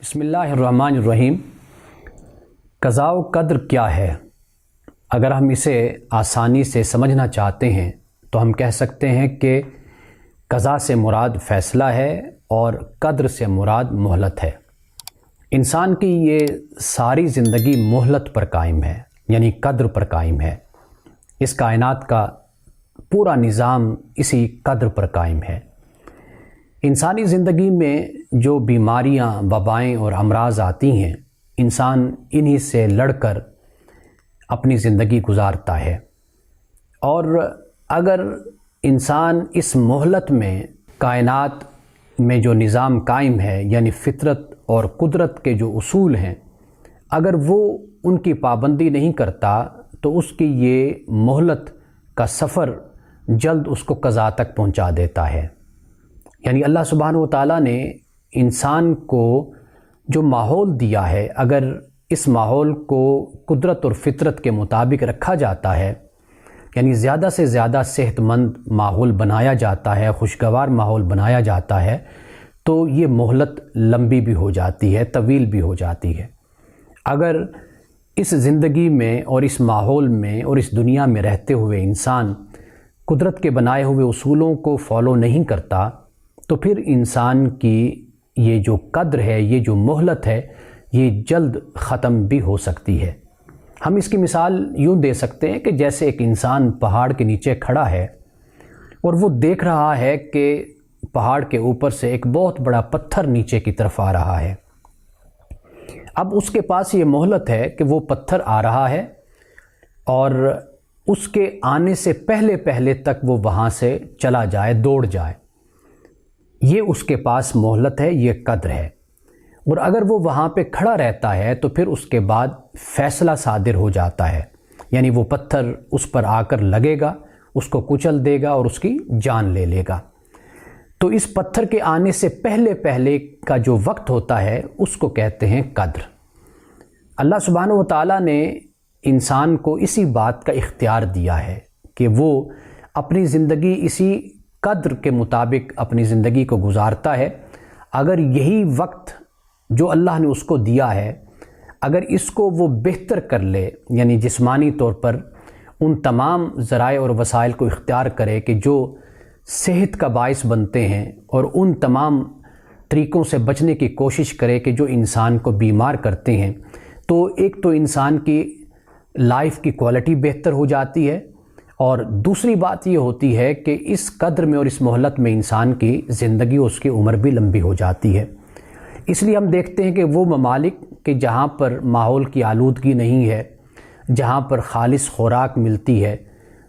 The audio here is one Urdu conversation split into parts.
بسم اللہ الرحمن الرحیم۔ قضاء و قدر کیا ہے؟ اگر ہم اسے آسانی سے سمجھنا چاہتے ہیں تو ہم کہہ سکتے ہیں کہ قضاء سے مراد فیصلہ ہے اور قدر سے مراد مہلت ہے۔ انسان کی یہ ساری زندگی مہلت پر قائم ہے، یعنی قدر پر قائم ہے۔ اس کائنات کا پورا نظام اسی قدر پر قائم ہے۔ انسانی زندگی میں جو بیماریاں، وبائیں اور امراض آتی ہیں، انسان انہی سے لڑ کر اپنی زندگی گزارتا ہے۔ اور اگر انسان اس مہلت میں کائنات میں جو نظام قائم ہے، یعنی فطرت اور قدرت کے جو اصول ہیں، اگر وہ ان کی پابندی نہیں کرتا تو اس کی یہ مہلت کا سفر جلد اس کو قضاء تک پہنچا دیتا ہے۔ یعنی اللہ سبحانہ و تعالیٰ نے انسان کو جو ماحول دیا ہے، اگر اس ماحول کو قدرت اور فطرت کے مطابق رکھا جاتا ہے، یعنی زیادہ سے زیادہ صحت مند ماحول بنایا جاتا ہے، خوشگوار ماحول بنایا جاتا ہے، تو یہ مہلت لمبی بھی ہو جاتی ہے، طویل بھی ہو جاتی ہے۔ اگر اس زندگی میں اور اس ماحول میں اور اس دنیا میں رہتے ہوئے انسان قدرت کے بنائے ہوئے اصولوں کو فالو نہیں کرتا تو پھر انسان کی یہ جو قدر ہے، یہ جو مہلت ہے، یہ جلد ختم بھی ہو سکتی ہے۔ ہم اس کی مثال یوں دے سکتے ہیں کہ جیسے ایک انسان پہاڑ کے نیچے کھڑا ہے اور وہ دیکھ رہا ہے کہ پہاڑ کے اوپر سے ایک بہت بڑا پتھر نیچے کی طرف آ رہا ہے۔ اب اس کے پاس یہ مہلت ہے کہ وہ پتھر آ رہا ہے اور اس کے آنے سے پہلے تک وہ وہاں سے چلا جائے، دوڑ جائے۔ یہ اس کے پاس مہلت ہے، یہ قدر ہے۔ اور اگر وہ وہاں پہ کھڑا رہتا ہے تو پھر اس کے بعد فیصلہ صادر ہو جاتا ہے، یعنی وہ پتھر اس پر آ کر لگے گا، اس کو کچل دے گا اور اس کی جان لے لے گا۔ تو اس پتھر کے آنے سے پہلے کا جو وقت ہوتا ہے اس کو کہتے ہیں قدر۔ اللہ سبحانہ و تعالیٰ نے انسان کو اسی بات کا اختیار دیا ہے کہ وہ اپنی زندگی اسی قدر کے مطابق اپنی زندگی کو گزارتا ہے۔ اگر یہی وقت جو اللہ نے اس کو دیا ہے، اگر اس کو وہ بہتر کر لے، یعنی جسمانی طور پر ان تمام ذرائع اور وسائل کو اختیار کرے کہ جو صحت کا باعث بنتے ہیں، اور ان تمام طریقوں سے بچنے کی کوشش کرے کہ جو انسان کو بیمار کرتے ہیں، تو ایک تو انسان کی لائف کی کوالٹی بہتر ہو جاتی ہے، اور دوسری بات یہ ہوتی ہے کہ اس قدر میں اور اس مہلت میں انسان کی زندگی، اس کی عمر بھی لمبی ہو جاتی ہے۔ اس لیے ہم دیکھتے ہیں کہ وہ ممالک کہ جہاں پر ماحول کی آلودگی نہیں ہے، جہاں پر خالص خوراک ملتی ہے،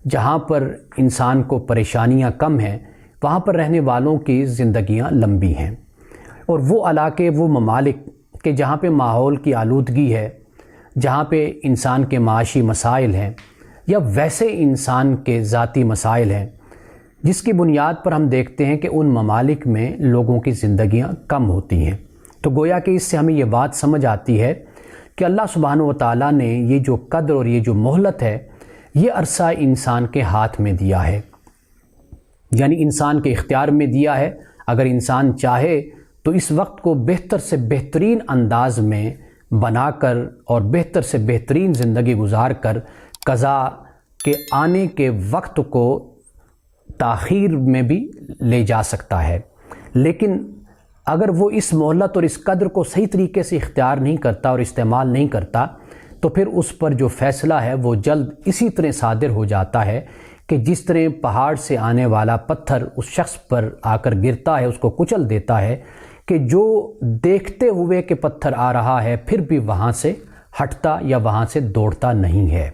جہاں پر انسان کو پریشانیاں کم ہیں، وہاں پر رہنے والوں کی زندگیاں لمبی ہیں۔ اور وہ علاقے، وہ ممالک کہ جہاں پہ ماحول کی آلودگی ہے، جہاں پہ انسان کے معاشی مسائل ہیں یا ویسے انسان کے ذاتی مسائل ہیں، جس کی بنیاد پر ہم دیکھتے ہیں کہ ان ممالک میں لوگوں کی زندگیاں کم ہوتی ہیں۔ تو گویا کہ اس سے ہمیں یہ بات سمجھ آتی ہے کہ اللہ سبحانہ و تعالیٰ نے یہ جو قدر اور یہ جو مہلت ہے، یہ عرصہ انسان کے ہاتھ میں دیا ہے، یعنی انسان کے اختیار میں دیا ہے۔ اگر انسان چاہے تو اس وقت کو بہتر سے بہترین انداز میں بنا کر اور بہتر سے بہترین زندگی گزار کر قضاء کے آنے کے وقت کو تاخیر میں بھی لے جا سکتا ہے۔ لیکن اگر وہ اس مہلت اور اس قدر کو صحیح طریقے سے اختیار نہیں کرتا اور استعمال نہیں کرتا تو پھر اس پر جو فیصلہ ہے وہ جلد اسی طرح صادر ہو جاتا ہے کہ جس طرح پہاڑ سے آنے والا پتھر اس شخص پر آ کر گرتا ہے، اس کو کچل دیتا ہے، کہ جو دیکھتے ہوئے کہ پتھر آ رہا ہے پھر بھی وہاں سے ہٹتا یا وہاں سے دوڑتا نہیں ہے۔